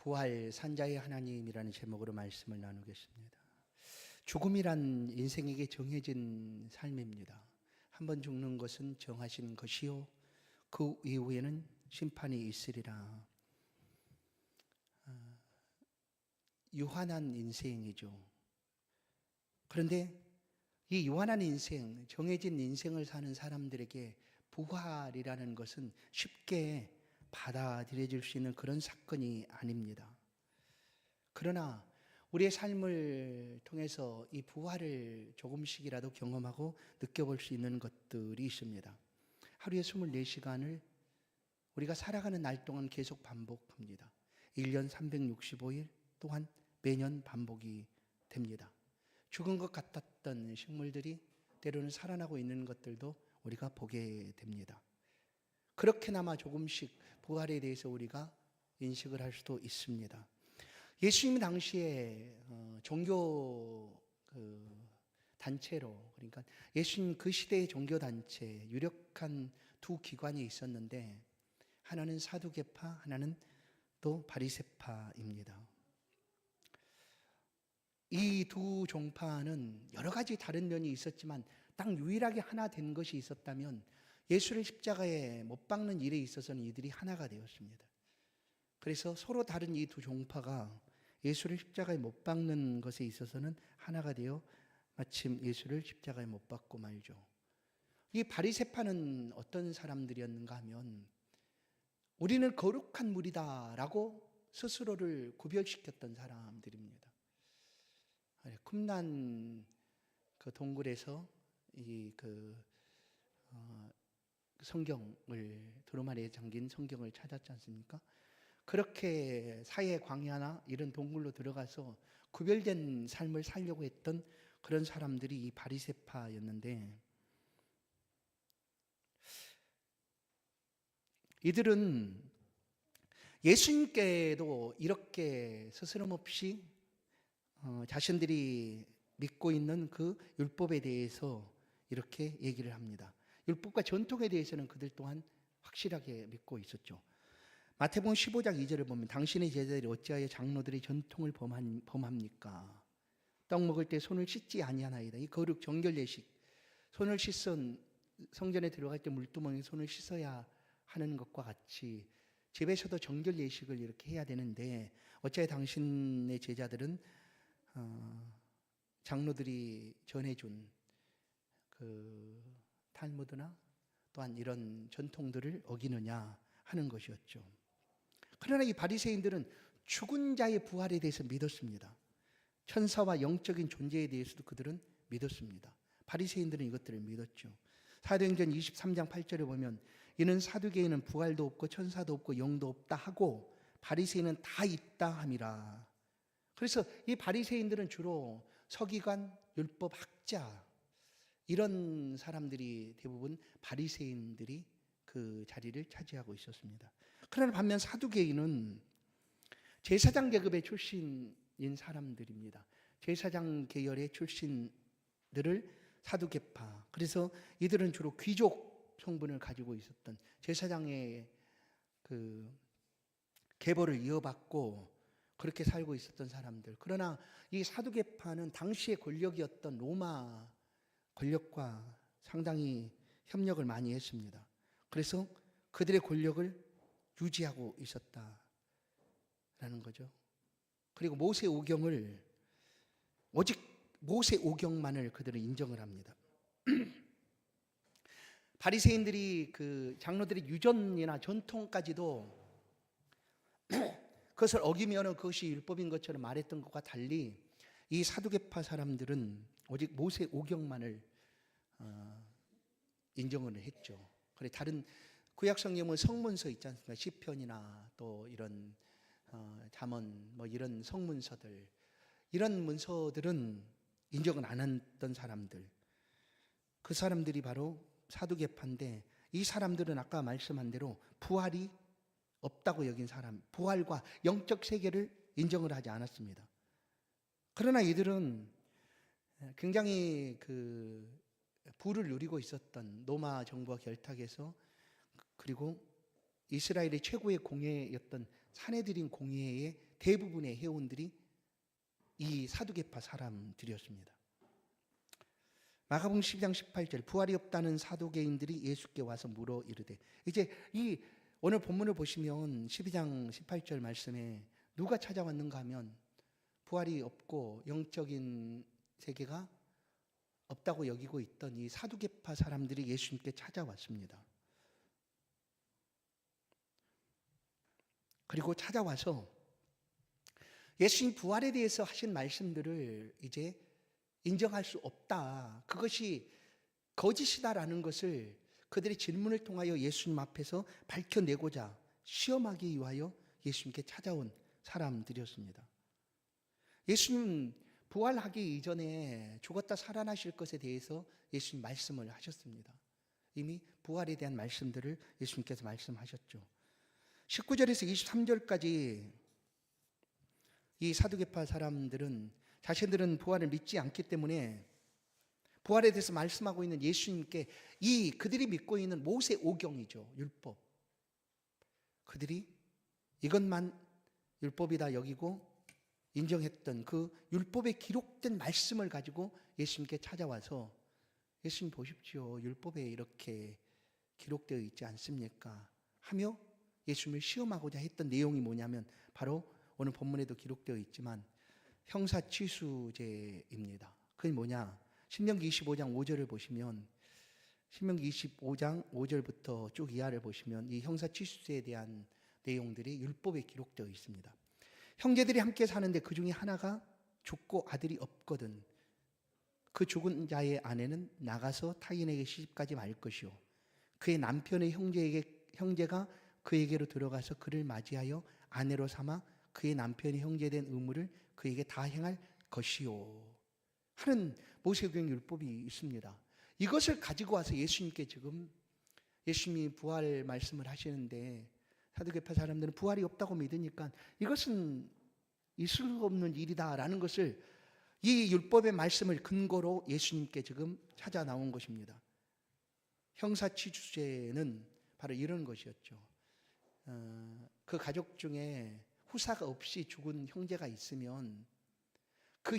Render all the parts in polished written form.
부활 산자의 하나님이라는 제목으로 말씀을 나누겠습니다. 죽음이란 인생에게 정해진 삶입니다. 한번 죽는 것은 정하신 것이요 그 이후에는 심판이 있으리라. 유한한 인생이죠. 그런데 이 유한한 인생, 정해진 인생을 사는 사람들에게 부활이라는 것은 쉽게 받아들여질 수 있는 그런 사건이 아닙니다. 그러나 우리의 삶을 통해서 이 부활을 조금씩이라도 경험하고 느껴볼 수 있는 것들이 있습니다. 하루에 24시간을 우리가 살아가는 날 동안 계속 반복합니다. 1년 365일 또한 매년 반복이 됩니다. 죽은 것 같았던 식물들이 때로는 살아나고 있는 것들도 우리가 보게 됩니다. 그렇게나마 조금씩 부활에 대해서 우리가 인식을 할 수도 있습니다. 예수님 당시에 종교 단체로, 그러니까 예수님 그 시대의 종교 단체 유력한 두 기관이 있었는데, 하나는 사두개파, 하나는 또 바리새파입니다. 이 두 종파는 여러 가지 다른 면이 있었지만 딱 유일하게 하나 된 것이 있었다면 예수를 십자가에 못 박는 일에 있어서는 이들이 하나가 되었습니다. 그래서 서로 다른 이 두 종파가 예수를 십자가에 못 박는 것에 있어서는 하나가 되어 마침 예수를 십자가에 못 박고 말죠. 이 바리새파는 어떤 사람들이었는가 하면 우리는 거룩한 무리다라고 스스로를 구별시켰던 사람들입니다. 쿰난 그 동굴에서 성경을, 두루마리에 잠긴 성경을 찾았지 않습니까? 그렇게 사해 광야나 이런 동굴로 들어가서 구별된 삶을 살려고 했던 그런 사람들이 이 바리새파였는데, 이들은 예수님께도 이렇게 스스럼없이 자신들이 믿고 있는 그 율법에 대해서 이렇게 얘기를 합니다. 율법과 전통에 대해서는 그들 또한 확실하게 믿고 있었죠. 마태복음 15장 2절을 보면 당신의 제자들이 어찌하여 장로들의 전통을 범합니까? 떡 먹을 때 손을 씻지 아니하나이다. 이 거룩 정결 예식, 손을 씻은 성전에 들어갈 때 물두멍에 손을 씻어야 하는 것과 같이 집에서도 정결 예식을 이렇게 해야 되는데, 어찌하여 당신의 제자들은 장로들이 전해준 그 탈무드나 또한 이런 전통들을 어기느냐 하는 것이었죠. 그러나 이 바리새인들은 죽은 자의 부활에 대해서 믿었습니다. 천사와 영적인 존재에 대해서도 그들은 믿었습니다. 바리새인들은 이것들을 믿었죠. 사도행전 23장 8절에 보면 이는 사두개인은 부활도 없고 천사도 없고 영도 없다 하고 바리새인은 다 있다 함이라. 그래서 이 바리새인들은 주로 서기관, 율법 학자, 이런 사람들이 대부분 바리새인들이 그 자리를 차지하고 있었습니다. 그러나 반면 사두개인은 제사장 계급의 출신인 사람들입니다. 제사장 계열의 출신들을 사두개파, 그래서 이들은 주로 귀족 성분을 가지고 있었던, 제사장의 그 계보를 이어받고 그렇게 살고 있었던 사람들. 그러나 이 사두개파는 당시의 권력이었던 로마 권력과 상당히 협력을 많이 했습니다. 그래서 그들의 권력을 유지하고 있었다라는 거죠. 그리고 모세 오경을, 오직 모세 오경만을 그들은 인정을 합니다. 바리새인들이 그 장로들의 유전이나 전통까지도 그것을 어기면 그것이 율법인 것처럼 말했던 것과 달리 이 사두개파 사람들은 오직 모세 오경만을 인정을 했죠. 그래, 다른 구약 성경은 성문서 있지 않습니까? 시편이나 또 이런 잠언, 뭐 이런 성문서들, 이런 문서들은 인정을 안 했던 사람들, 그 사람들이 바로 사두개파인데, 이 사람들은 아까 말씀한 대로 부활이 없다고 여긴 사람, 부활과 영적 세계를 인정을 하지 않았습니다. 그러나 이들은 굉장히 그 부를 누리고 있었던 로마 정부와 결탁해서, 그리고 이스라엘의 최고의 공예였던 사내들인 공회의 대부분의 회원들이 이 사두개파 사람들이었습니다. 마가복음 12장 18절, 부활이 없다는 사두개인들이 예수께 와서 물어 이르되, 이제 이 오늘 본문을 보시면 12장 18절 말씀에 누가 찾아왔는가 하면 부활이 없고 영적인 세계가 없다고 여기고 있던 이 사두개파 사람들이 예수님께 찾아왔습니다. 그리고 찾아와서 예수님 부활에 대해서 하신 말씀들을 이제 인정할 수 없다, 그것이 거짓이다라는 것을 그들의 질문을 통하여 예수님 앞에서 밝혀내고자 시험하기 위하여 예수님께 찾아온 사람들이었습니다. 예수님 부활하기 이전에 죽었다 살아나실 것에 대해서 예수님 말씀을 하셨습니다. 이미 부활에 대한 말씀들을 예수님께서 말씀하셨죠. 19절에서 23절까지 이 사두개파 사람들은 자신들은 부활을 믿지 않기 때문에 부활에 대해서 말씀하고 있는 예수님께 이 그들이 믿고 있는 모세 오경이죠, 율법, 그들이 이것만 율법이다 여기고 인정했던 그 율법에 기록된 말씀을 가지고 예수님께 찾아와서 예수님 보십시오, 율법에 이렇게 기록되어 있지 않습니까? 하며 예수님을 시험하고자 했던 내용이 뭐냐면 바로 오늘 본문에도 기록되어 있지만 형사취수제입니다. 그게 뭐냐? 신명기 25장 5절을 보시면, 신명기 25장 5절부터 쭉 이하를 보시면 이 형사취수제에 대한 내용들이 율법에 기록되어 있습니다. 형제들이 함께 사는데 그 중에 하나가 죽고 아들이 없거든 그 죽은 자의 아내는 나가서 타인에게 시집가지 말 것이요, 그의 남편의 형제가 그에게로 들어가서 그를 맞이하여 아내로 삼아 그의 남편이 형제된 의무를 그에게 다 행할 것이요 하는 모세오경 율법이 있습니다. 이것을 가지고 와서 예수님께 지금 예수님이 부활 말씀을 하시는데 사두개파 사람들은 부활이 없다고 믿으니까 이것은 있을 수 없는 일이다라는 것을 이 율법의 말씀을 근거로 예수님께 지금 찾아 나온 것입니다. 형사취수제는 바로 이런 것이었죠. 그 가족 중에 후사가 없이 죽은 형제가 있으면 그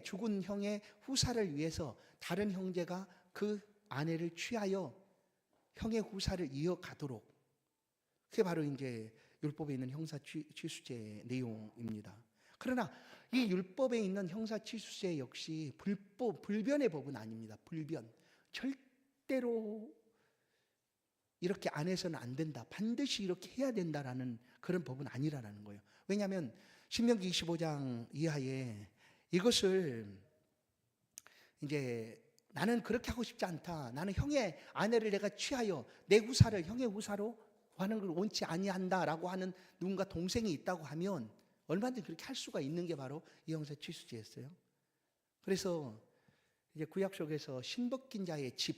죽은 형의 후사를 위해서 다른 형제가 그 아내를 취하여 형의 후사를 이어가도록, 그게 바로 이제 율법에 있는 형사취수제 내용입니다. 그러나 이 율법에 있는 형사취수제 역시 불변의 법은 아닙니다. 불변, 절대로 이렇게 안 해서는 안 된다, 반드시 이렇게 해야 된다라는 그런 법은 아니라는 거예요. 왜냐하면 신명기 25장 이하에 이것을 이제 나는 그렇게 하고 싶지 않다, 나는 형의 아내를 내가 취하여 내 후사를 형의 후사로 하는 걸 원치 아니한다라고 하는 누군가 동생이 있다고 하면 얼마든지 그렇게 할 수가 있는 게 바로 이 형사취수제였어요. 그래서 이제 구약 속에서 신벗긴 자의 집,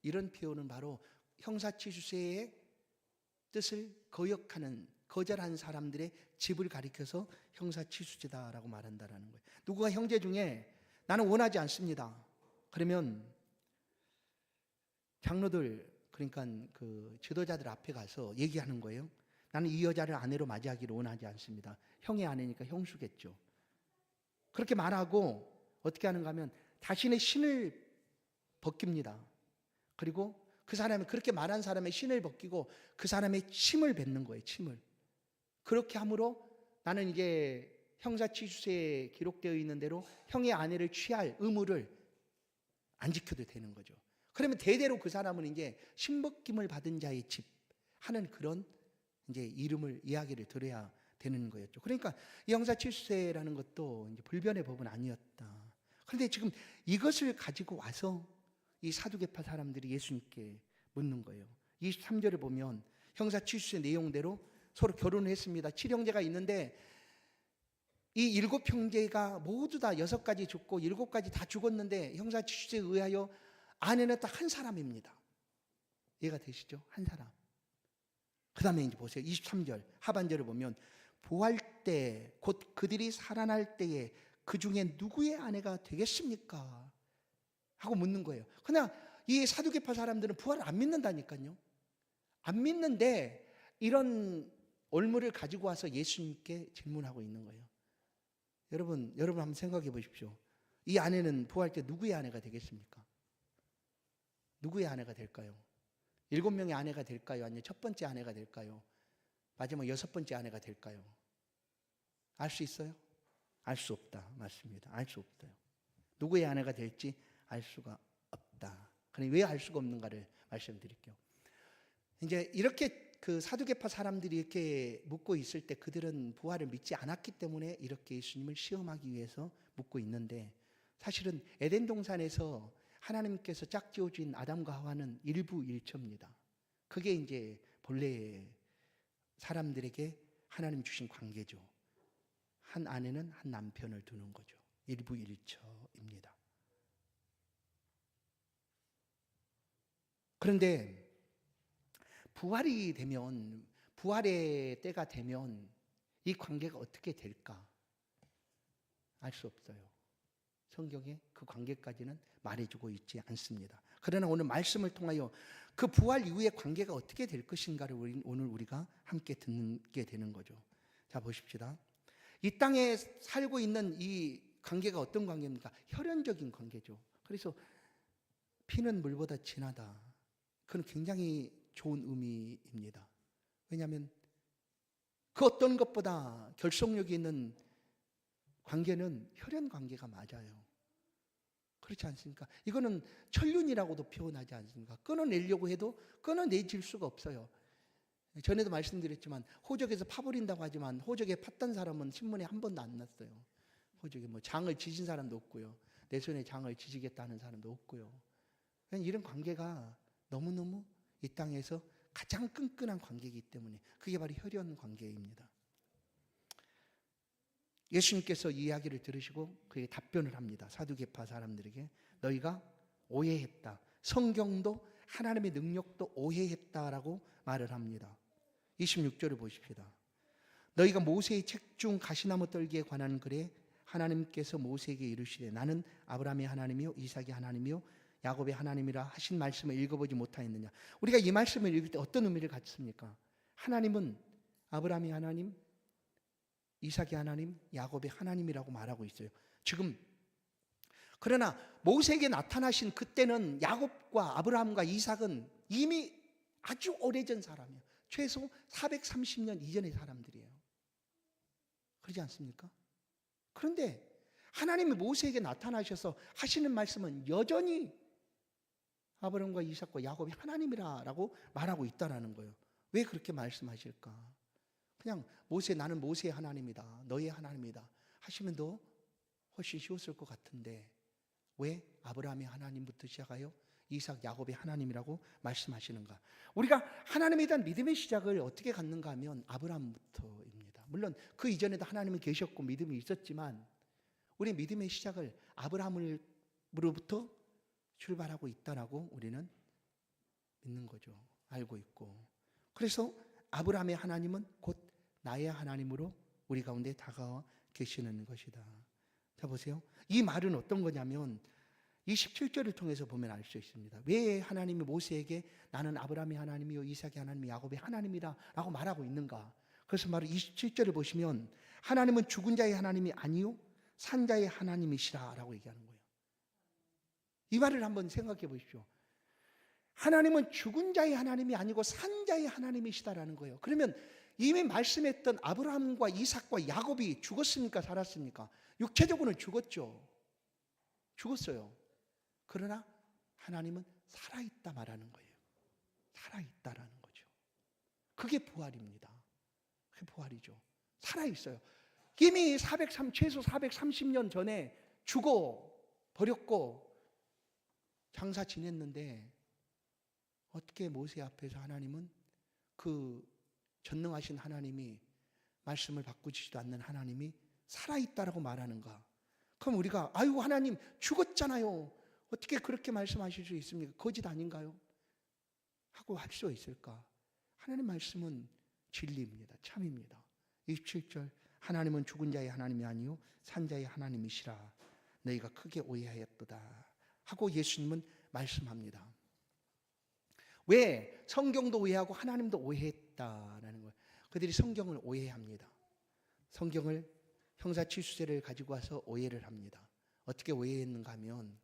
이런 표현은 바로 형사취수제의 뜻을 거절한 사람들의 집을 가리켜서 형사취수제다라고 말한다라는 거예요. 누구가 형제 중에 나는 원하지 않습니다, 그러면 장로들, 그러니까 그 지도자들 앞에 가서 얘기하는 거예요. 나는 이 여자를 아내로 맞이하기를 원하지 않습니다. 형의 아내니까 형수겠죠. 그렇게 말하고 어떻게 하는가 하면 자신의 신을 벗깁니다. 그리고 그 사람이 그렇게 말한 사람의 신을 벗기고 그 사람의 침을 뱉는 거예요. 침을. 그렇게 함으로 나는 이제 형사취수제에 기록되어 있는 대로 형의 아내를 취할 의무를 안 지켜도 되는 거죠. 그러면 대대로 그 사람은 이제 신벗김을 받은 자의 집 하는 그런 이제 이야기를 들어야 되는 거였죠. 그러니까 이 형사취수제라는 것도 이제 불변의 법은 아니었다. 그런데 지금 이것을 가지고 와서 이 사두개파 사람들이 예수님께 묻는 거예요. 23절을 보면 형사취수제 내용대로 서로 결혼을 했습니다. 7형제가 있는데 이 7형제가 모두 다 6가지 죽고 7가지 다 죽었는데 형사취수제에 의하여 아내는 딱 한 사람입니다. 이해가 되시죠? 한 사람. 그 다음에 이제 보세요. 23절 하반절을 보면 부활 때 곧 그들이 살아날 때에 그 중에 누구의 아내가 되겠습니까? 하고 묻는 거예요. 그러나 이 사두개파 사람들은 부활을 안 믿는다니까요. 안 믿는데 이런 올무를 가지고 와서 예수님께 질문하고 있는 거예요. 여러분 한번 생각해 보십시오. 이 아내는 부활 때 누구의 아내가 되겠습니까? 누구의 아내가 될까요? 7명의 아내가 될까요? 아니면 첫 번째 아내가 될까요? 마지막 6번째 아내가 될까요? 알 수 있어요? 알 수 없다. 맞습니다. 알 수 없어요. 누구의 아내가 될지 알 수가 없다. 그럼 왜 알 수가 없는가를 말씀드릴게요. 이제 이렇게 그 사두개파 사람들이 이렇게 묻고 있을 때 그들은 부활을 믿지 않았기 때문에 이렇게 예수님을 시험하기 위해서 묻고 있는데, 사실은 에덴 동산에서 하나님께서 짝지어 주신 아담과 하와는 일부일처입니다. 그게 이제 본래 사람들에게 하나님 주신 관계죠. 한 아내는 한 남편을 두는 거죠. 일부일처입니다. 그런데 부활이 되면, 부활의 때가 되면 이 관계가 어떻게 될까? 알 수 없어요. 성경에 그 관계까지는 말해주고 있지 않습니다. 그러나 오늘 말씀을 통하여 그 부활 이후의 관계가 어떻게 될 것인가를 오늘 우리가 함께 듣게 되는 거죠. 자, 보십시다. 이 땅에 살고 있는 이 관계가 어떤 관계입니까? 혈연적인 관계죠. 그래서 피는 물보다 진하다. 그건 굉장히 좋은 의미입니다. 왜냐하면 그 어떤 것보다 결속력이 있는 관계는 혈연 관계가 맞아요. 그렇지 않습니까? 이거는 천륜이라고도 표현하지 않습니까? 끊어내려고 해도 끊어내질 수가 없어요. 전에도 말씀드렸지만 호적에서 파버린다고 하지만 호적에 팠던 사람은 신문에 한 번도 안 났어요. 호적에 뭐 장을 지신 사람도 없고요. 내 손에 장을 지시겠다는 사람도 없고요. 이런 관계가 너무너무 이 땅에서 가장 끈끈한 관계이기 때문에 그게 바로 혈연 관계입니다. 예수님께서 이 이야기를 들으시고 그에게 답변을 합니다. 사두개파 사람들에게 너희가 오해했다. 성경도 하나님의 능력도 오해했다라고 말을 합니다. 26절을 보십시다. 너희가 모세의 책 중 가시나무 떨기에 관한 글에 하나님께서 모세에게 이르시되 나는 아브라함의 하나님이요 이삭의 하나님이요 야곱의 하나님이라 하신 말씀을 읽어보지 못하였느냐. 우리가 이 말씀을 읽을 때 어떤 의미를 갖습니까? 하나님은 아브라함의 하나님, 이삭의 하나님, 야곱의 하나님이라고 말하고 있어요. 지금 그러나 모세에게 나타나신 그때는 야곱과 아브라함과 이삭은 이미 아주 오래전 사람이에요. 최소 430년 이전의 사람들이에요. 그러지 않습니까? 그런데 하나님이 모세에게 나타나셔서 하시는 말씀은 여전히 아브라함과 이삭과 야곱이 하나님이라고 말하고 있다는 거예요. 왜 그렇게 말씀하실까? 그냥 나는 모세의 하나님이다, 너의 하나님이다 하시면 더 훨씬 쉬웠을 것 같은데 왜 아브라함의 하나님부터 시작하여 이삭, 야곱의 하나님이라고 말씀하시는가? 우리가 하나님에 대한 믿음의 시작을 어떻게 갖는가 하면 아브라함부터입니다. 물론 그 이전에도 하나님이 계셨고 믿음이 있었지만 우리 믿음의 시작을 아브라함으로부터 출발하고 있다라고 우리는 믿는 거죠. 알고 있고. 그래서 아브라함의 하나님은 곧 나의 하나님으로 우리 가운데 다가와 계시는 것이다. 자, 보세요. 이 말은 어떤 거냐면 27절을 통해서 보면 알 수 있습니다. 왜 하나님이 모세에게 나는 아브라함의 하나님이요 이삭의 하나님이 야곱의 하나님이다 라고 말하고 있는가? 그래서 바로 27절을 보시면 하나님은 죽은 자의 하나님이 아니요 산 자의 하나님이시라 라고 얘기하는 거예요. 이 말을 한번 생각해 보십시오. 하나님은 죽은 자의 하나님이 아니고 산 자의 하나님이시다라는 거예요. 그러면 이미 말씀했던 아브라함과 이삭과 야곱이 죽었습니까? 살았습니까? 육체적으로는 죽었죠. 죽었어요. 그러나 하나님은 살아있다 말하는 거예요. 살아있다라는 거죠. 그게 부활입니다. 그게 부활이죠. 살아있어요. 이미 최소 430년 전에 죽어버렸고 장사 지냈는데 어떻게 모세 앞에서 하나님은 그 전능하신 하나님이 말씀을 바꾸시지도 않는 하나님이 살아있다라고 말하는가? 그럼 우리가 아유 하나님 죽었잖아요. 어떻게 그렇게 말씀하실 수 있습니까? 거짓 아닌가요? 하고 할 수 있을까? 하나님 말씀은 진리입니다. 참입니다. 27절 하나님은 죽은 자의 하나님이 아니요 산 자의 하나님이시라 너희가 크게 오해하였도다 하고 예수님은 말씀합니다. 왜 성경도 오해하고 하나님도 오해했다라는 거예요. 그들이 성경을 오해합니다. 성경을 형사치수제를 가지고 와서 오해를 합니다. 어떻게 오해했는가 하면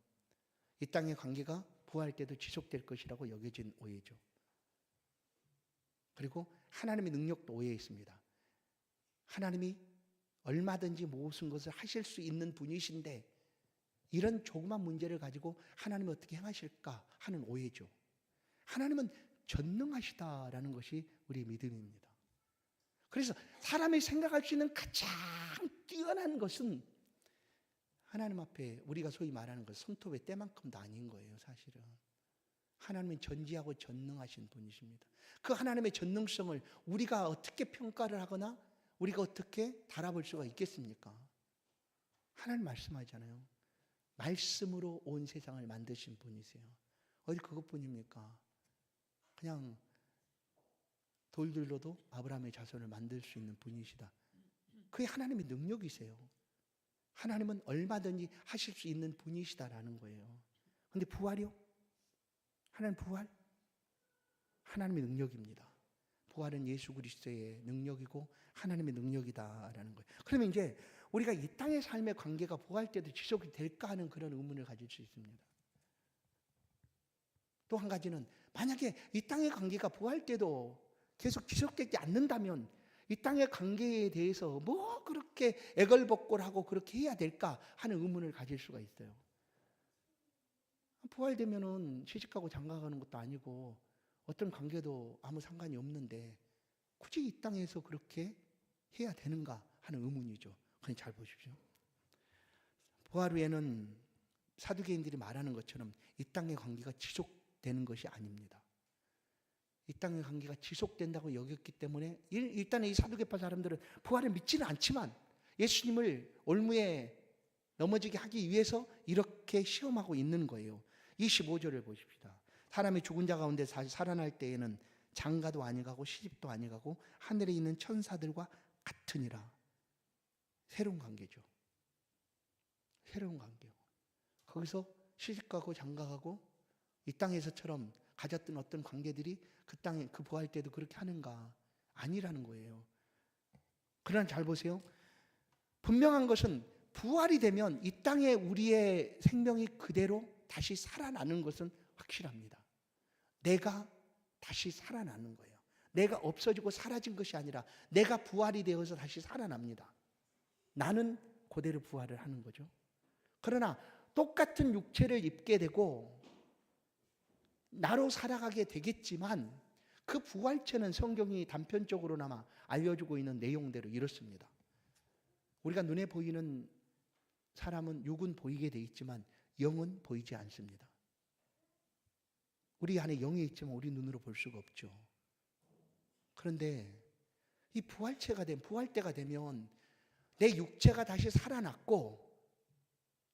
이 땅의 관계가 부활 때도 지속될 것이라고 여겨진 오해죠. 그리고 하나님의 능력도 오해했습니다. 하나님이 얼마든지 모든 것을 하실 수 있는 분이신데 이런 조그만 문제를 가지고 하나님이 어떻게 행하실까 하는 오해죠. 하나님은 전능하시다라는 것이 우리의 믿음입니다. 그래서 사람이 생각할 수 있는 가장 뛰어난 것은 하나님 앞에 우리가 소위 말하는 것 손톱의 때만큼도 아닌 거예요. 사실은 하나님은 전지하고 전능하신 분이십니다. 그 하나님의 전능성을 우리가 어떻게 평가를 하거나 우리가 어떻게 달아볼 수가 있겠습니까? 하나님 말씀하잖아요. 말씀으로 온 세상을 만드신 분이세요. 어디 그것뿐입니까? 그냥 돌들로도 아브라함의 자손을 만들 수 있는 분이시다. 그게 하나님의 능력이세요. 하나님은 얼마든지 하실 수 있는 분이시다라는 거예요. 그런데 부활이요? 하나님 부활? 하나님의 능력입니다. 부활은 예수 그리스도의 능력이고 하나님의 능력이다라는 거예요. 그러면 이제 우리가 이 땅의 삶의 관계가 부활 때도 지속이 될까 하는 그런 의문을 가질 수 있습니다. 또 한 가지는 만약에 이 땅의 관계가 부활 때도 계속 지속되지 않는다면 이 땅의 관계에 대해서 뭐 그렇게 애걸복걸하고 그렇게 해야 될까 하는 의문을 가질 수가 있어요. 부활되면은 시집가고 장가가는 것도 아니고 어떤 관계도 아무 상관이 없는데 굳이 이 땅에서 그렇게 해야 되는가 하는 의문이죠. 그냥 잘 보십시오. 부활 후에는 사두개인들이 말하는 것처럼 이 땅의 관계가 지속되는 것이 아닙니다. 이 땅의 관계가 지속된다고 여겼기 때문에 일단 이 사두개파 사람들은 부활을 믿지는 않지만 예수님을 올무에 넘어지게 하기 위해서 이렇게 시험하고 있는 거예요. 25절을 보십시다. 사람이 죽은 자 가운데 살아날 때에는 장가도 아니가고 시집도 아니가고 하늘에 있는 천사들과 같으니라. 새로운 관계죠. 새로운 관계. 거기서 시집가고 장가가고 이 땅에서처럼 가졌던 어떤 관계들이 그 땅에 그 부활 때도 그렇게 하는가? 아니라는 거예요. 그러나 잘 보세요. 분명한 것은 부활이 되면 이 땅에 우리의 생명이 그대로 다시 살아나는 것은 확실합니다. 내가 다시 살아나는 거예요. 내가 없어지고 사라진 것이 아니라 내가 부활이 되어서 다시 살아납니다. 나는 그대로 부활을 하는 거죠. 그러나 똑같은 육체를 입게 되고 나로 살아가게 되겠지만 그 부활체는 성경이 단편적으로나마 알려주고 있는 내용대로 이렇습니다. 우리가 눈에 보이는 사람은 육은 보이게 돼 있지만 영은 보이지 않습니다. 우리 안에 영이 있지만 우리 눈으로 볼 수가 없죠. 그런데 이 부활체가 된 부활때가 되면 내 육체가 다시 살아났고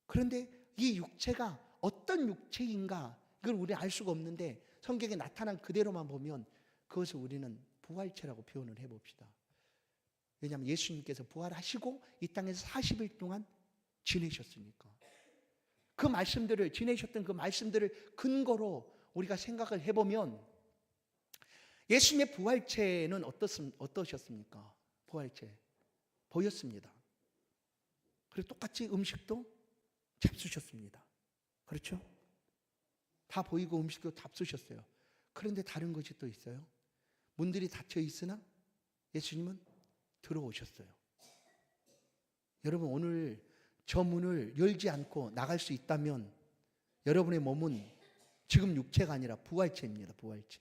그런데 이 육체가 어떤 육체인가 그걸 우리 알 수가 없는데 성경에 나타난 그대로만 보면 그것을 우리는 부활체라고 표현을 해봅시다. 왜냐하면 예수님께서 부활하시고 이 땅에서 40일 동안 지내셨으니까. 그 말씀들을 지내셨던 그 말씀들을 근거로 우리가 생각을 해보면 예수님의 부활체는 어떠셨습니까? 부활체 보였습니다. 그리고 똑같이 음식도 잡수셨습니다. 그렇죠? 다 보이고 음식도 잡수셨어요. 그런데 다른 것이 또 있어요. 문들이 닫혀 있으나 예수님은 들어오셨어요. 여러분 오늘 저 문을 열지 않고 나갈 수 있다면 여러분의 몸은 지금 육체가 아니라 부활체입니다. 부활체.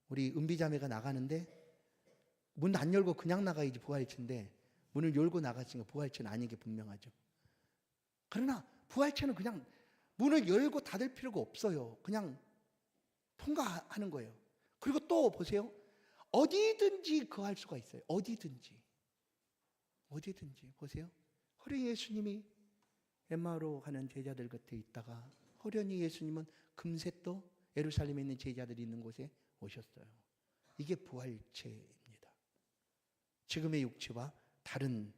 우리 은비자매가 나가는데 문 안 열고 그냥 나가야지 부활체인데 문을 열고 나갔으니까 부활체는 아닌 게 분명하죠. 그러나 부활체는 그냥 문을 열고 닫을 필요가 없어요. 그냥 통과하는 거예요. 그리고 또 보세요. 어디든지 거할 수가 있어요. 어디든지 보세요. 호련히 예수님이 엠마오로 가는 제자들 곁에 있다가 호련히 예수님은 금세 또 예루살렘에 있는 제자들이 있는 곳에 오셨어요. 이게 부활체입니다. 지금의 육체와 다른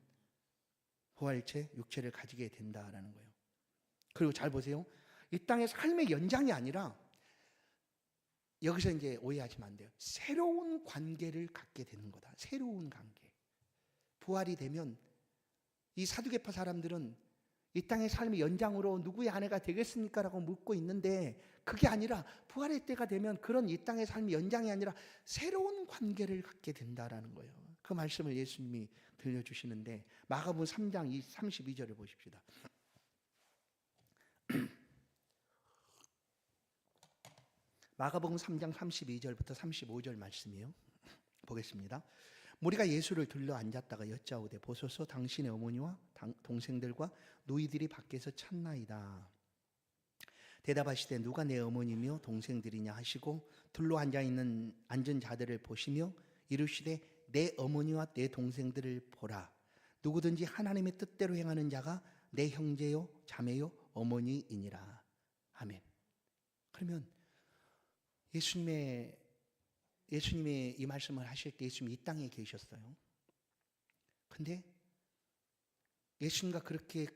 부활체, 육체를 가지게 된다라는 거예요. 그리고 잘 보세요. 이 땅의 삶의 연장이 아니라 여기서 이제 오해하시면 안 돼요. 새로운 관계를 갖게 되는 거다. 새로운 관계. 부활이 되면 이 사두개파 사람들은 이 땅의 삶의 연장으로 누구의 아내가 되겠습니까? 라고 묻고 있는데, 그게 아니라 부활의 때가 되면 그런 이 땅의 삶의 연장이 아니라 새로운 관계를 갖게 된다라는 거예요. 그 말씀을 예수님이 들려주시는데, 마가복음 3장 32절을 보십시다. 마가복음 3장 32절부터 35절 말씀이에요. 보겠습니다. 무리가 예수를 둘러 앉았다가 여짜오되, 보소서 당신의 어머니와 동생들과 누이들이 밖에서 찾나이다. 대답하시되, 누가 내 어머니며 동생들이냐 하시고 둘러 앉은 자들을 보시며 이르시되, 내 어머니와 내 동생들을 보라. 누구든지 하나님의 뜻대로 행하는 자가 내 형제요 자매요 어머니이니라. 아멘. 그러면 예수님이 이 말씀을 하실 때 예수님이 이 땅에 계셨어요. 근데 예수님과 그렇게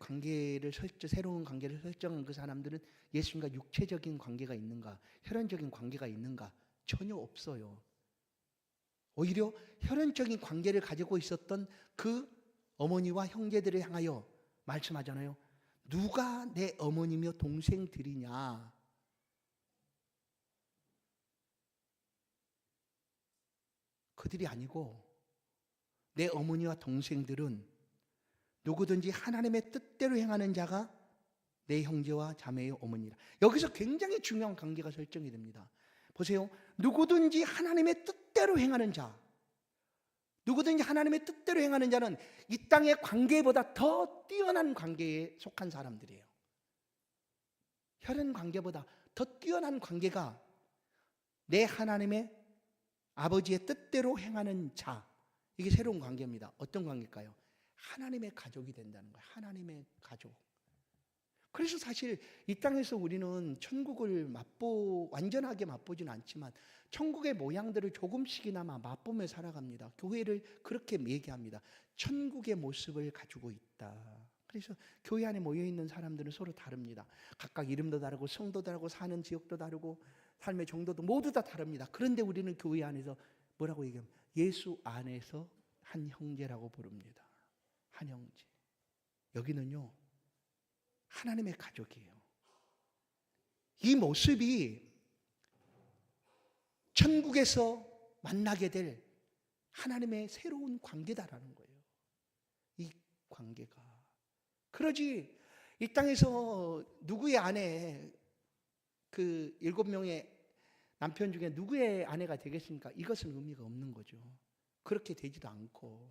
새로운 관계를 설정한 그 사람들은 예수님과 육체적인 관계가 있는가, 혈연적인 관계가 있는가? 전혀 없어요. 오히려 혈연적인 관계를 가지고 있었던 그 어머니와 형제들을 향하여 말씀하잖아요. 누가 내 어머니며 동생들이냐? 그들이 아니고, 내 어머니와 동생들은 누구든지 하나님의 뜻대로 행하는 자가 내 형제와 자매의 어머니라. 여기서 굉장히 중요한 관계가 설정이 됩니다. 보세요. 누구든지 하나님의 뜻대로 행하는 자, 누구든지 하나님의 뜻대로 행하는 자는 이 땅의 관계보다 더 뛰어난 관계에 속한 사람들이에요. 혈연 관계보다 더 뛰어난 관계가 내 하나님의 아버지의 뜻대로 행하는 자. 이게 새로운 관계입니다. 어떤 관계일까요? 하나님의 가족이 된다는 거예요. 하나님의 가족. 그래서 사실 이 땅에서 우리는 천국을 완전하게 맛보지는 않지만 천국의 모양들을 조금씩이나마 맛보며 살아갑니다. 교회를 그렇게 얘기합니다. 천국의 모습을 가지고 있다. 그래서 교회 안에 모여있는 사람들은 서로 다릅니다. 각각 이름도 다르고 성도 다르고 사는 지역도 다르고 삶의 정도도 모두 다 다릅니다. 그런데 우리는 교회 안에서 뭐라고 얘기하면 예수 안에서 한 형제라고 부릅니다. 한 형제. 여기는요, 하나님의 가족이에요. 이 모습이 천국에서 만나게 될 하나님의 새로운 관계다라는 거예요. 이 관계가. 그러지 이 땅에서 누구의 아내, 그 7명의 남편 중에 누구의 아내가 되겠습니까? 이것은 의미가 없는 거죠. 그렇게 되지도 않고.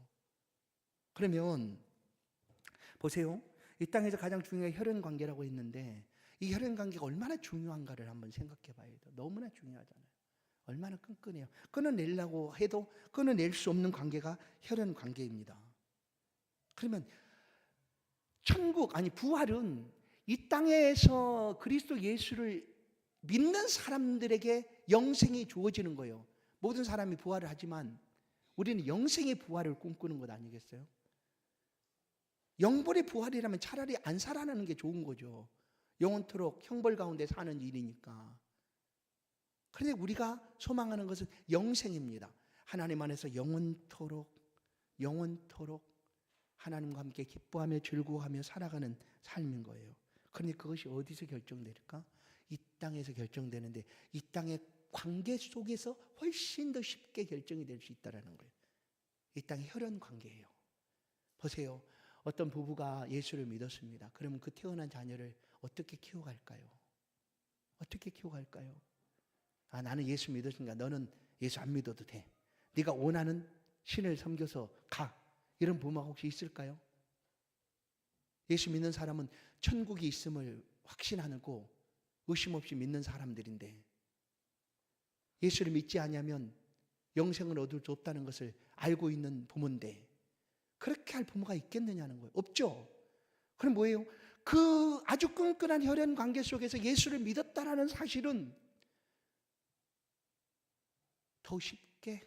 그러면 보세요. 이 땅에서 가장 중요한 혈연 관계라고 했는데, 이 혈연 관계가 얼마나 중요한가를 한번 생각해 봐야 돼요. 너무나 중요하잖아요. 얼마나 끈끈해요. 끊어내려고 해도 끊어낼 수 없는 관계가 혈연 관계입니다. 그러면 부활은 이 땅에서 그리스도 예수를 믿는 사람들에게 영생이 주어지는 거예요. 모든 사람이 부활을 하지만 우리는 영생의 부활을 꿈꾸는 것 아니겠어요? 영벌의 부활이라면 차라리 안 살아나는 게 좋은 거죠. 영원토록 형벌 가운데 사는 일이니까. 그런데 우리가 소망하는 것은 영생입니다. 하나님 안에서 영원토록 하나님과 함께 기뻐하며 즐거워하며 살아가는 삶인 거예요. 그런데 그것이 어디서 결정될까? 이 땅에서 결정되는데, 이 땅의 관계 속에서 훨씬 더 쉽게 결정이 될 수 있다는 거예요. 이 땅의 혈연 관계예요. 보세요. 어떤 부부가 예수를 믿었습니다. 그러면 그 태어난 자녀를 어떻게 키워갈까요? 어떻게 키워갈까요? 아, 나는 예수 믿었으니까 너는 예수 안 믿어도 돼. 네가 원하는 신을 섬겨서 가. 이런 부모가 혹시 있을까요? 예수 믿는 사람은 천국이 있음을 확신하고 의심 없이 믿는 사람들인데, 예수를 믿지 않으면 영생을 얻을 수 없다는 것을 알고 있는 부모인데 그렇게 할 부모가 있겠느냐는 거예요. 없죠. 그럼 뭐예요? 그 아주 끈끈한 혈연 관계 속에서 예수를 믿었다라는 사실은 더 쉽게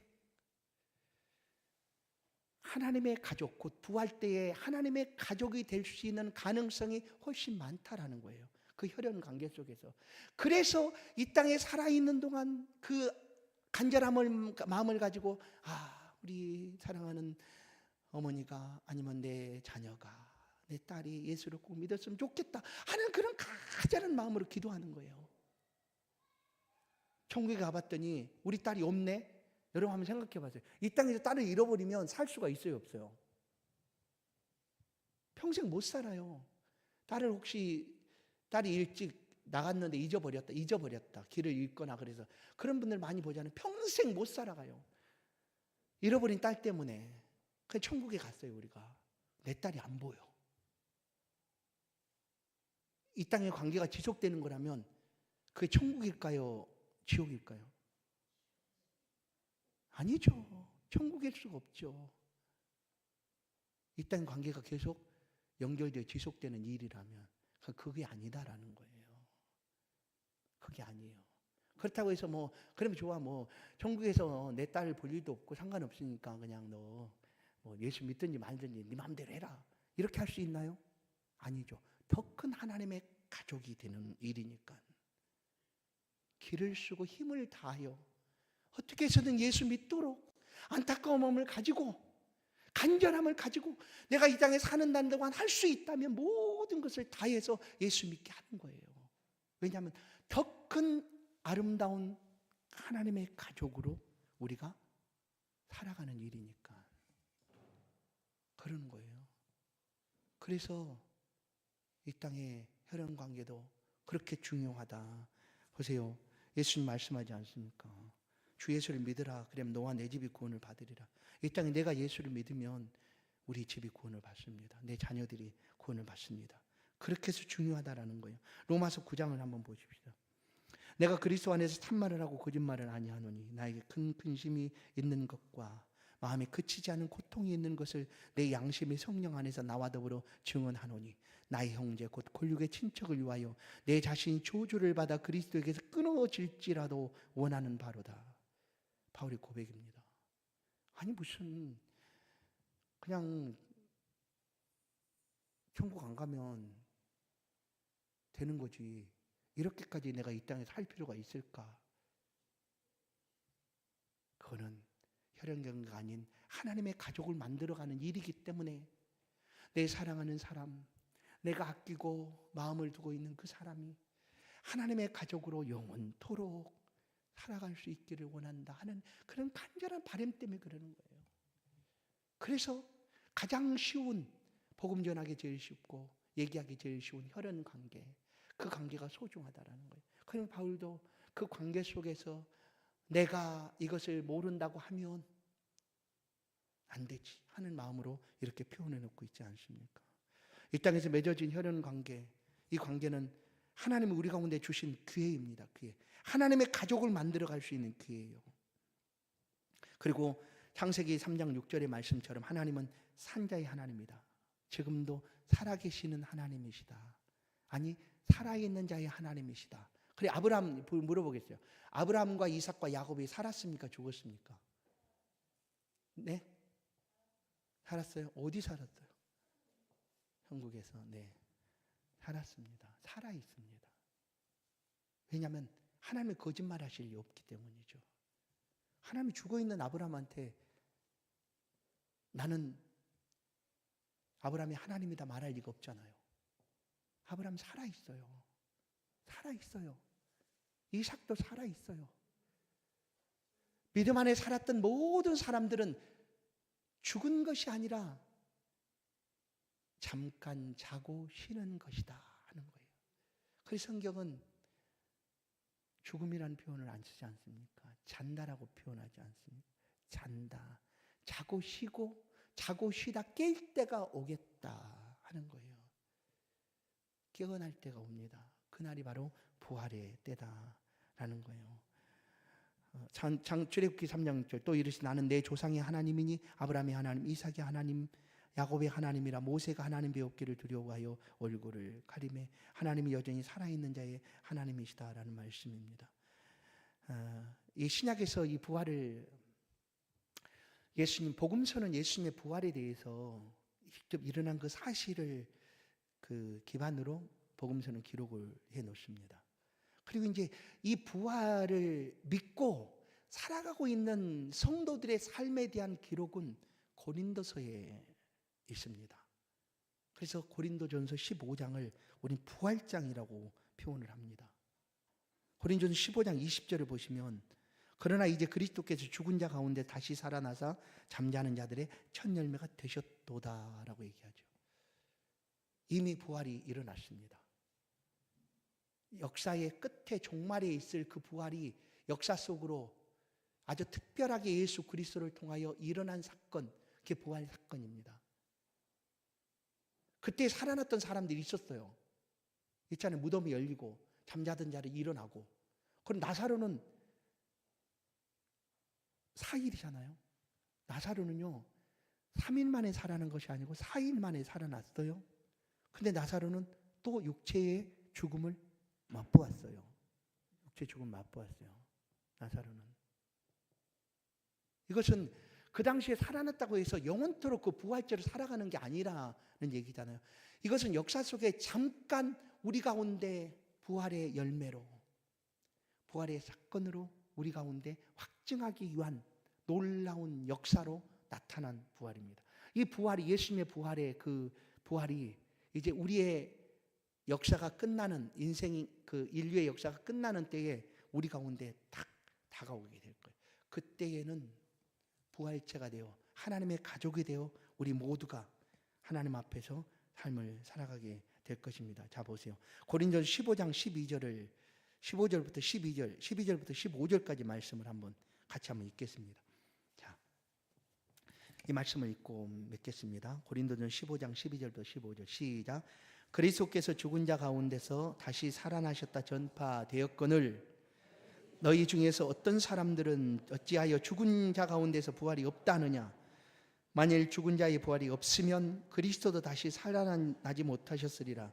하나님의 가족, 곧 부활 때에 하나님의 가족이 될 수 있는 가능성이 훨씬 많다라는 거예요. 그 혈연 관계 속에서. 그래서 이 땅에 살아있는 동안 그 간절함을 마음을 가지고 우리 사랑하는 어머니가 아니면 내 자녀가 내 딸이 예수를 꼭 믿었으면 좋겠다 하는 그런 간절한 마음으로 기도하는 거예요. 천국에 가봤더니 우리 딸이 없네. 여러분 한번 생각해 봤어요. 이 땅에서 딸을 잃어버리면 살 수가 있어요, 없어요? 평생 못 살아요. 딸이 일찍 나갔는데 잊어버렸다. 길을 잃거나 그래서 그런 분들 많이 보잖아요. 평생 못 살아가요. 잃어버린 딸 때문에. 그 천국에 갔어요, 우리가. 내 딸이 안 보여. 이 땅의 관계가 지속되는 거라면 그게 천국일까요? 지옥일까요? 아니죠. 천국일 수가 없죠. 이 땅의 관계가 계속 연결되어 지속되는 일이라면 그게 아니다라는 거예요. 그게 아니에요. 그렇다고 해서 그러면 좋아, 천국에서 내 딸을 볼 일도 없고 상관없으니까 그냥 너 예수 믿든지 말든지 네 마음대로 해라. 이렇게 할 수 있나요? 아니죠. 더 큰 하나님의 가족이 되는 일이니까 길을 쓰고 힘을 다하여 어떻게 해서든 예수 믿도록 안타까운 마음을 가지고 간절함을 가지고 내가 이 땅에 사는 날 동안 할 수 있다면 모든 것을 다해서 예수 믿게 하는 거예요. 왜냐하면 더 큰 아름다운 하나님의 가족으로 우리가 살아가는 일이니까 그러는 거예요. 그래서 이 땅의 혈연 관계도 그렇게 중요하다. 보세요. 예수님 말씀하지 않습니까? 주 예수를 믿으라. 그러면 너와 내 집이 구원을 받으리라. 이 땅에 내가 예수를 믿으면 우리 집이 구원을 받습니다. 내 자녀들이 구원을 받습니다. 그렇게 해서 중요하다라는 거예요. 로마서 9장을 한번 보십시오. 내가 그리스도 안에서 참말을 하고 거짓말을 아니하노니 나에게 큰 근심이 있는 것과 마음에 그치지 않은 고통이 있는 것을 내 양심의 성령 안에서 나와 더불어 증언하노니 나의 형제 곧 골육의 친척을 위하여 내 자신이 저주를 받아 그리스도에게서 끊어질지라도 원하는 바로다. 바울의 고백입니다. 아니 무슨 그냥 천국 안 가면 되는 거지. 이렇게까지 내가 이 땅에 살 필요가 있을까? 그거는 혈연관계가 아닌 하나님의 가족을 만들어가는 일이기 때문에 내 사랑하는 사람, 내가 아끼고 마음을 두고 있는 그 사람이 하나님의 가족으로 영원토록 살아갈 수 있기를 원한다 하는 그런 간절한 바람 때문에 그러는 거예요. 그래서 가장 쉬운, 복음 전하기 제일 쉽고 얘기하기 제일 쉬운 혈연관계, 그 관계가 소중하다라는 거예요. 그럼 바울도 그 관계 속에서 내가 이것을 모른다고 하면 안 되지 하는 마음으로 이렇게 표현해 놓고 있지 않습니까? 이 땅에서 맺어진 혈연관계, 이 관계는 하나님이 우리 가운데 주신 기회입니다. 기회. 하나님의 가족을 만들어갈 수 있는 기회예요. 그리고 창세기 3장 6절의 말씀처럼 하나님은 산자의 하나님이다. 지금도 살아계시는 하나님이시다. 아니 살아있는 자의 하나님이시다. 그래 아브라함 물어보겠어요. 아브라함과 이삭과 야곱이 살았습니까? 죽었습니까? 네? 살았어요? 어디 살았어요? 한국에서. 네. 살았습니다. 살아있습니다. 왜냐하면 하나님이 거짓말 하실 리 없기 때문이죠. 하나님이 죽어있는 아브라함한테 나는 아브라함이 하나님이다 말할 리가 없잖아요. 아브라함 살아있어요. 살아있어요. 이삭도 살아있어요. 믿음 안에 살았던 모든 사람들은 죽은 것이 아니라 잠깐 자고 쉬는 것이다 하는 거예요. 그래서 성경은 죽음이라는 표현을 안 쓰지 않습니까? 잔다라고 표현하지 않습니까? 잔다. 자고 쉬고 자고 쉬다 깰 때가 오겠다 하는 거예요. 깨어날 때가 옵니다. 그날이 바로 부활의 때다라는 거예요. 출애굽기 3장 6절 또 이르시 나는 내 조상의 하나님이니 아브라함의 하나님, 이삭의 하나님, 야곱의 하나님이라 모세가 하나님 배웠기를 두려워하여 얼굴을 가리매 하나님이 여전히 살아있는 자의 하나님이시다라는 말씀입니다. 이 신약에서 이 부활을 예수님 복음서는 예수님의 부활에 대해서 직접 일어난 그 사실을 그 기반으로 복음서는 기록을 해 놓습니다. 그리고 이제 이 부활을 믿고 살아가고 있는 성도들의 삶에 대한 기록은 고린도서에 있습니다. 그래서 고린도전서 15장을 우리는 부활장이라고 표현을 합니다. 고린도전서 15장 20절을 보시면 그러나 이제 그리스도께서 죽은 자 가운데 다시 살아나사 잠자는 자들의 첫 열매가 되셨도다라고 얘기하죠. 이미 부활이 일어났습니다. 역사의 끝에 종말에 있을 그 부활이 역사 속으로 아주 특별하게 예수 그리스도를 통하여 일어난 사건, 그게 부활 사건입니다. 그때 살아났던 사람들이 있었어요. 있잖아요. 무덤이 열리고 잠자던 자를 일어나고. 그럼 나사로는 4일이잖아요. 나사로는요 3일 만에 살아난 것이 아니고 4일 만에 살아났어요. 근데 나사로는 또 육체의 죽음을 맛보았어요. 육체의 죽음을 맛보았어요. 나사로는. 이것은 그 당시에 살아났다고 해서 영원토록 그 부활죄로 살아가는 게 아니라는 얘기잖아요. 이것은 역사 속에 잠깐 우리 가운데 부활의 열매로, 부활의 사건으로 우리 가운데 확증하기 위한 놀라운 역사로 나타난 부활입니다. 이 부활이, 예수님의 부활의 그 부활이 이제 우리의 역사가 끝나는, 인생이 그 인류의 역사가 끝나는 때에 우리 가운데 딱 다가오게 될 거예요. 그때에는 부활체가 되어 하나님의 가족이 되어 우리 모두가 하나님 앞에서 삶을 살아가게 될 것입니다. 자 보세요. 고린도서 15장 15절부터 12절부터 15절까지 말씀을 같이 한번 읽겠습니다. 자, 이 말씀을 읽고 맺겠습니다. 고린도전 15장 12절부터 15절 시작. 그리스도께서 죽은 자 가운데서 다시 살아나셨다 전파되었거늘 너희 중에서 어떤 사람들은 어찌하여 죽은 자 가운데서 부활이 없다 하느냐. 만일 죽은 자의 부활이 없으면 그리스도도 다시 살아나지 못하셨으리라.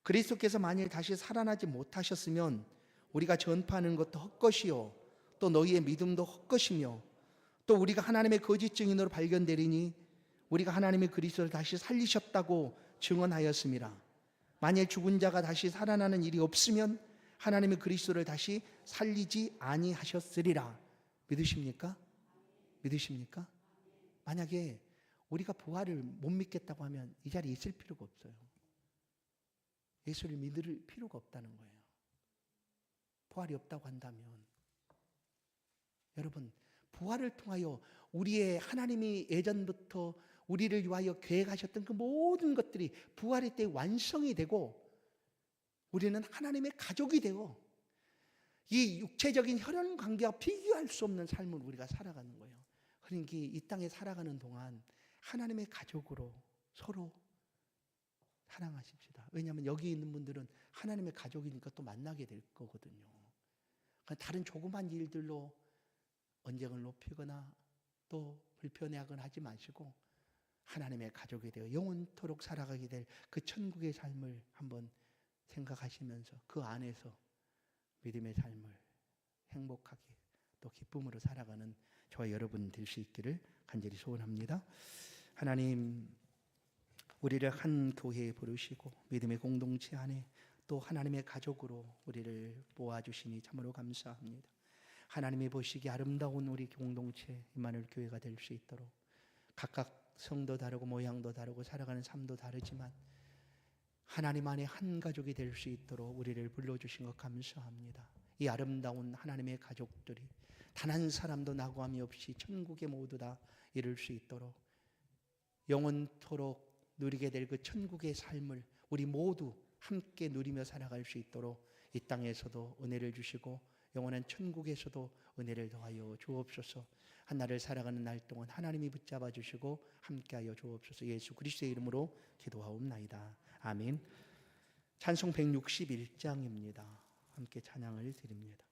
그리스도께서 만일 다시 살아나지 못하셨으면 우리가 전파하는 것도 헛것이요 또 너희의 믿음도 헛것이며 또 우리가 하나님의 거짓 증인으로 발견되리니 우리가 하나님의 그리스도를 다시 살리셨다고 증언하였음이라. 만일 죽은 자가 다시 살아나는 일이 없으면 하나님의 그리스도를 다시 살리지 아니하셨으리라. 믿으십니까? 믿으십니까? 만약에 우리가 부활을 못 믿겠다고 하면 이 자리에 있을 필요가 없어요. 예수를 믿을 필요가 없다는 거예요. 부활이 없다고 한다면 여러분, 부활을 통하여 우리의 하나님이 예전부터 우리를 위하여 계획하셨던 그 모든 것들이 부활의 때 완성이 되고 우리는 하나님의 가족이 되어 이 육체적인 혈연 관계와 비교할 수 없는 삶을 우리가 살아가는 거예요. 그러니까 이 땅에 살아가는 동안 하나님의 가족으로 서로 사랑하십시다. 왜냐하면 여기 있는 분들은 하나님의 가족이니까 또 만나게 될 거거든요. 다른 조그만 일들로 언쟁을 높이거나 또 불편해하거나 하지 마시고 하나님의 가족이 되어 영원토록 살아가게 될 그 천국의 삶을 한번 생각하시면서 그 안에서 믿음의 삶을 행복하게 또 기쁨으로 살아가는 저와 여러분 될 수 있기를 간절히 소원합니다. 하나님, 우리를 한 교회에 부르시고 믿음의 공동체 안에 또 하나님의 가족으로 우리를 모아주시니 참으로 감사합니다. 하나님이 보시기에 아름다운 우리 공동체 임마누엘 교회가 될 수 있도록 각각 성도 다르고 모양도 다르고 살아가는 삶도 다르지만 하나님 안에 한 가족이 될 수 있도록 우리를 불러주신 것 감사합니다. 이 아름다운 하나님의 가족들이 단 한 사람도 낙오함이 없이 천국에 모두 다 이룰 수 있도록 영원토록 누리게 될 그 천국의 삶을 우리 모두 함께 누리며 살아갈 수 있도록 이 땅에서도 은혜를 주시고 영원한 천국에서도 은혜를 더하여 주옵소서. 한 날을 살아가는 날 동안 하나님이 붙잡아 주시고 함께하여 주옵소서. 예수 그리스도의 이름으로 기도하옵나이다. 아멘. 찬송 161장입니다. 함께 찬양을 드립니다.